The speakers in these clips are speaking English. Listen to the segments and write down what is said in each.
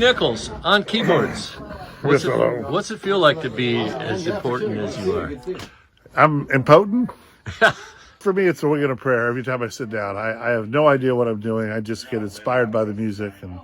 Nichols on keyboards. Hello. What's it feel like to be as important as you are? I'm impotent. For me, it's a wing and a prayer every time I sit down. I have no idea what I'm doing. I just get inspired by the music, and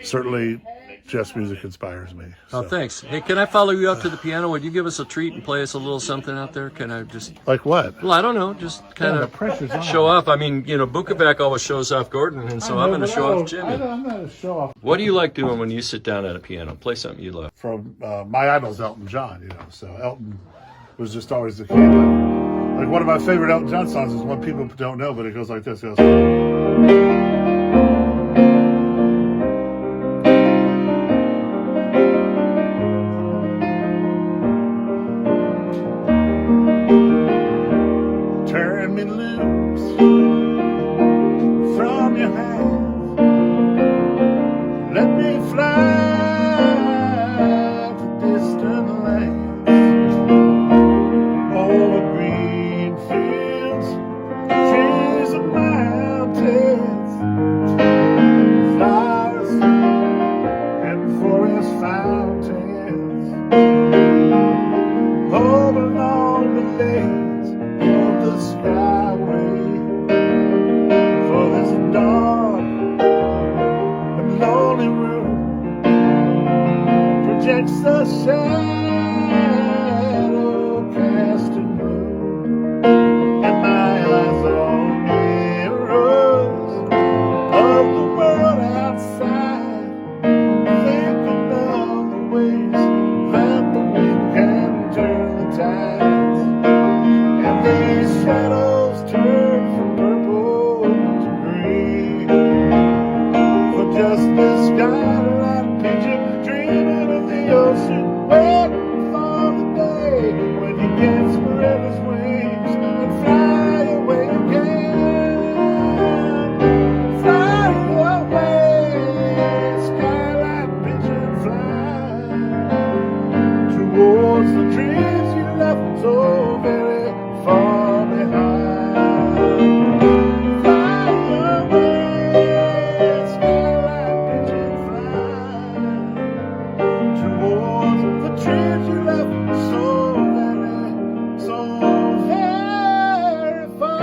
certainly Jeff's music inspires me. Oh, thanks. Hey, can I follow you up to the piano? Would you give us a treat and play us a little something out there? Can I just... Like what? Well, I don't know. Just kind of show off. I mean, you know, Bukovac always shows off Gordon, and so I'm going to show off Jimmy. I'm not a show off. What do you like doing when you sit down at a piano? Play something you love. From my idol's Elton John, you know. So Elton was just always the kid. Like one of my favorite Elton John songs is one people don't know, but it goes like this. It goes... Turn me loose from your hands. Let me fly to distant lands. Over green fields, trees and mountains, flowers and forest fountains. Home along the lanes of the skyway, for this dark and lonely room projects the shadow casting moon, and my eyes on mirrors of the world outside, thinking of the ways that the wind can turn the tides. And these shadows turn from purple to green, for just this skyline picture, dreaming of the ocean, waiting for the day when he gets spread his wings and fly away again. Fly away, skyline picture, and fly towards the dreams you left so very far behind. Fly away, skyline picture, and fly towards the dreams you left so very far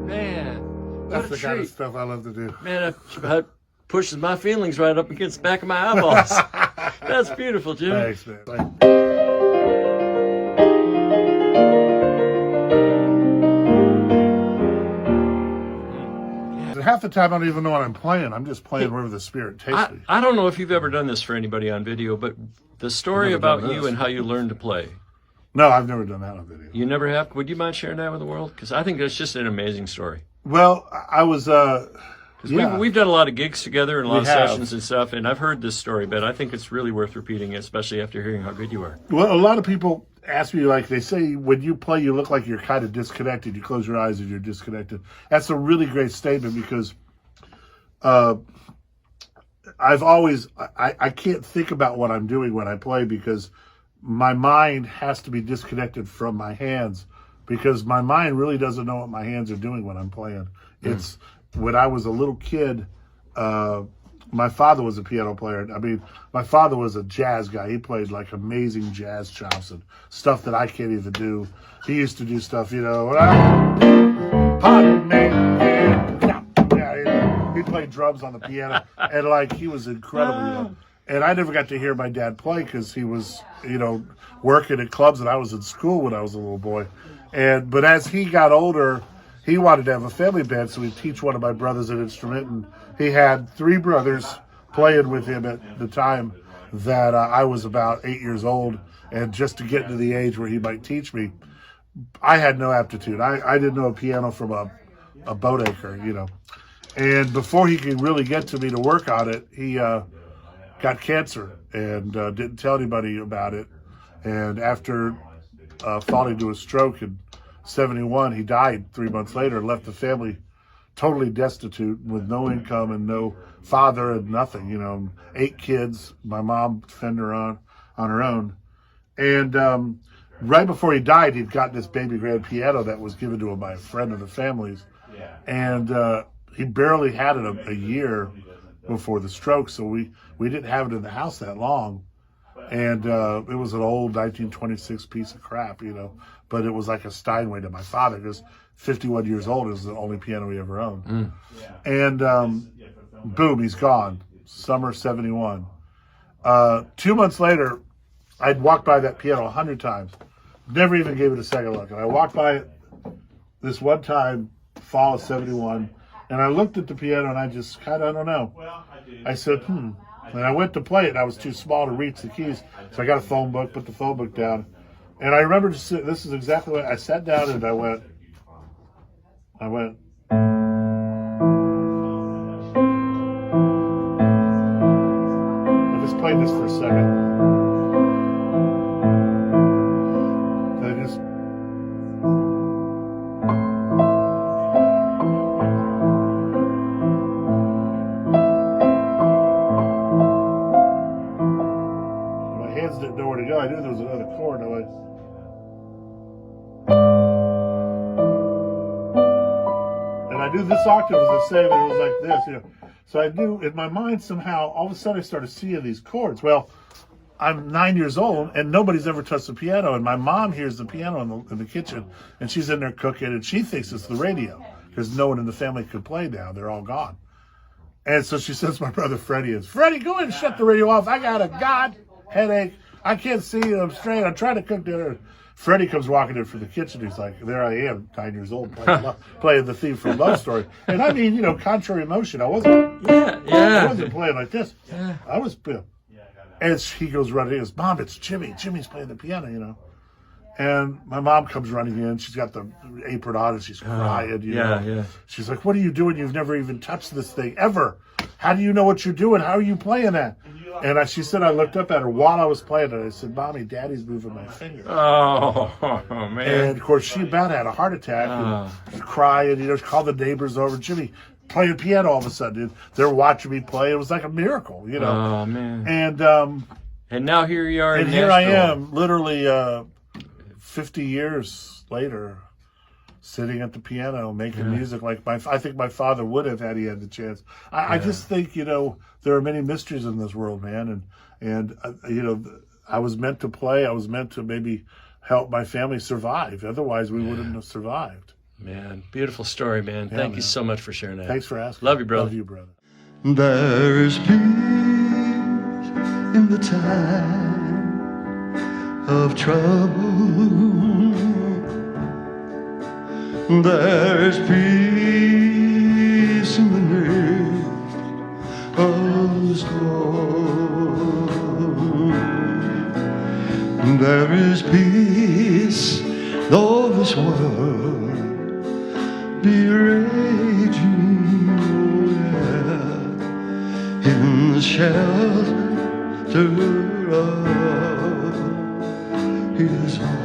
Man, That's what the a kind of treat. stuff I love to do. Man, that pushes my feelings right up against the back of my eyeballs. That's beautiful, Jimmy. Thanks, man. Half the time I don't even know what I'm playing. I'm just playing wherever the spirit takes me. I don't know if you've ever done this for anybody on video, but the story Never about done you this. and how you learned to play. No, I've never done that on video. You never have? Would you mind sharing that with the world? Because I think that's just an amazing story. Well, I was, yeah. We've done a lot of gigs together and a lot We of have. sessions and stuff, and I've heard this story, but I think it's really worth repeating, especially after hearing how good you are. Well, a lot of people ask me, like, they say when you play, you look like you're kind of disconnected. You close your eyes and you're disconnected. That's a really great statement because I've always, I can't think about what I'm doing when I play because my mind has to be disconnected from my hands because my mind really doesn't know what my hands are doing when I'm playing. It's when I was a little kid, my father was a piano player. I mean, my father was a jazz guy. He played like amazing jazz chops and stuff that I can't even do. He used to do stuff, you know, pardon me, he played drums on the piano, and like he was incredible, you know. And I never got to hear my dad play because he was, you know, working at clubs, and I was in school when I was a little boy. But as he got older, he wanted to have a family band, so he'd teach one of my brothers an instrument. And he had 3 brothers playing with him at the time that I was about 8 years old. And just to get to the age where he might teach me, I had no aptitude. I didn't know a piano from a boat anchor, you know. And before he could really get to me to work on it, he got cancer and didn't tell anybody about it. And after falling to a stroke in 71, he died 3 months later and left the family totally destitute with no income and no father and nothing, 8 kids. My mom fended her on her own. And right before he died, he'd gotten this baby grand piano that was given to him by a friend of the family's. And he barely had it a year before the stroke, so we didn't have it in the house that long. And it was an old 1926 piece of crap, but it was like a Steinway to my father, because 51 years old is the only piano he ever owned. And boom, he's gone. Summer 71. 2 months later, I'd walked by that piano 100 times. Never even gave it a second look. And I walked by it this one time, fall of 71, and I looked at the piano and I just kind of, I don't know. I said, And I went to play it and I was too small to reach the keys. So I got a phone book, put the phone book down. And I remember this is exactly what I sat down and I went. I just played this for a second. I knew there was another chord. And I knew this octave was the same, and it was like this, So I knew in my mind somehow, all of a sudden I started seeing these chords. Well, I'm 9 years old, and nobody's ever touched the piano, and my mom hears the piano in the kitchen, and she's in there cooking, and she thinks it's the radio, because no one in the family could play now. They're all gone. And so she says, my brother Freddie Freddie, go ahead and shut the radio off. I got a headache. I can't see you. I'm straight. I'm trying to cook dinner. Freddie comes walking in from the kitchen. He's like, there I am, 9 years old, playing the theme from Love Story. And I mean, contrary emotion. I wasn't playing like this. Yeah. I was, and he goes running in. He goes, Mom, it's Jimmy. Jimmy's playing the piano, And my mom comes running in. She's got the apron on and she's crying, Yeah. She's like, what are you doing? You've never even touched this thing ever. How do you know what you're doing? How are you playing that? And she said, I looked up at her while I was playing it. I said, Mommy, Daddy's moving my finger. Oh, man. And, of course, she about had a heart attack and crying, called the neighbors over. Jimmy playing piano all of a sudden. They're watching me play. It was like a miracle, Oh, man. And now here you are in Nashville. Here I am, literally 50 years later, sitting at the piano, making music like I think my father would have had he had the chance. I just think, there are many mysteries in this world, man. And I was meant to play. I was meant to maybe help my family survive. Otherwise, we wouldn't have survived. Man, beautiful story, man. Thank you so much for sharing that. Thanks for asking. Love you, brother. Love you, brother. There is peace in the time of trouble. There's peace in the midst of the storm. There is peace though this world be raging, in the shelter of His arms.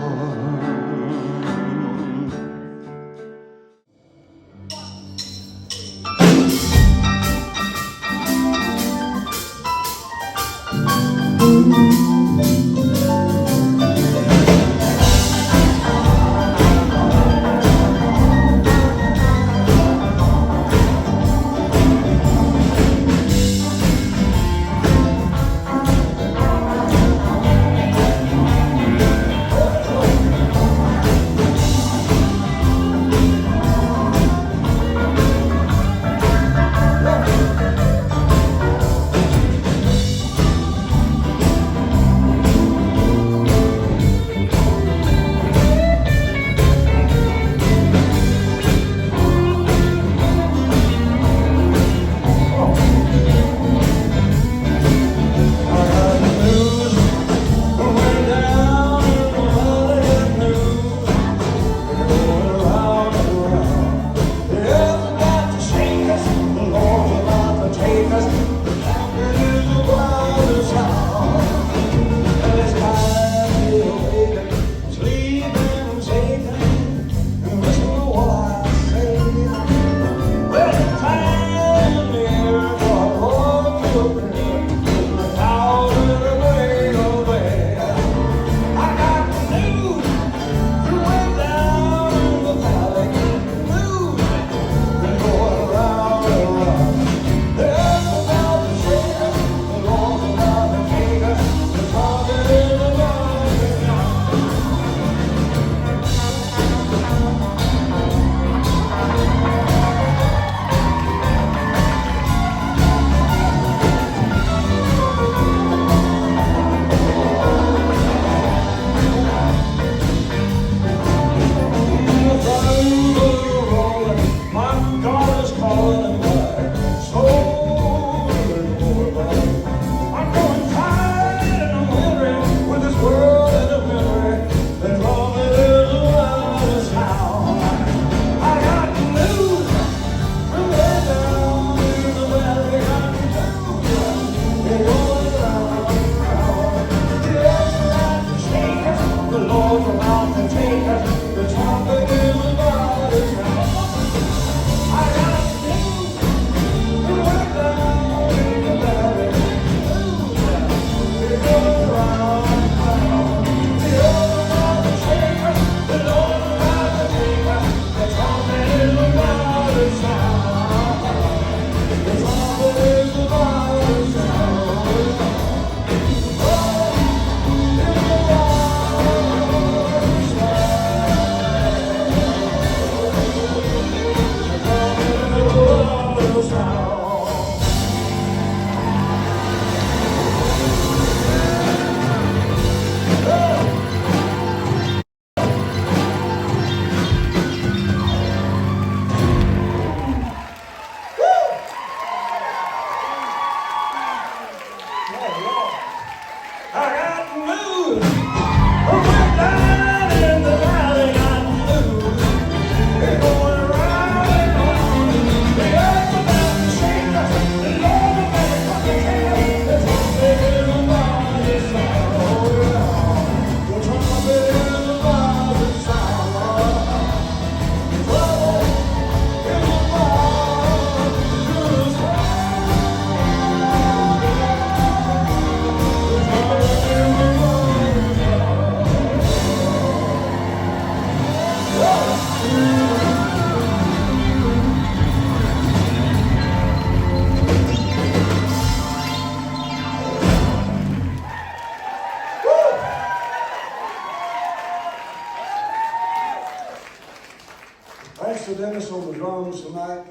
Pastor Dennis on the drums tonight.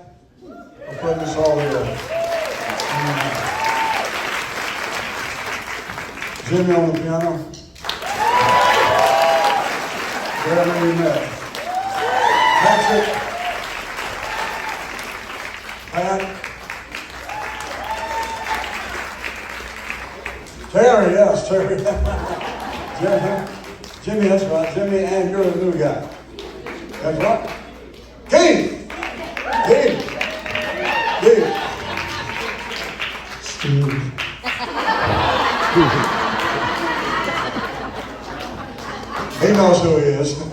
I'll play this all here. Jimmy on the piano. There I know you met. Patrick. Pat. Terry, yes, Terry. Jimmy, that's right. Jimmy, and you're the new guy. That's right. King! King! King! Steve. He knows who he is.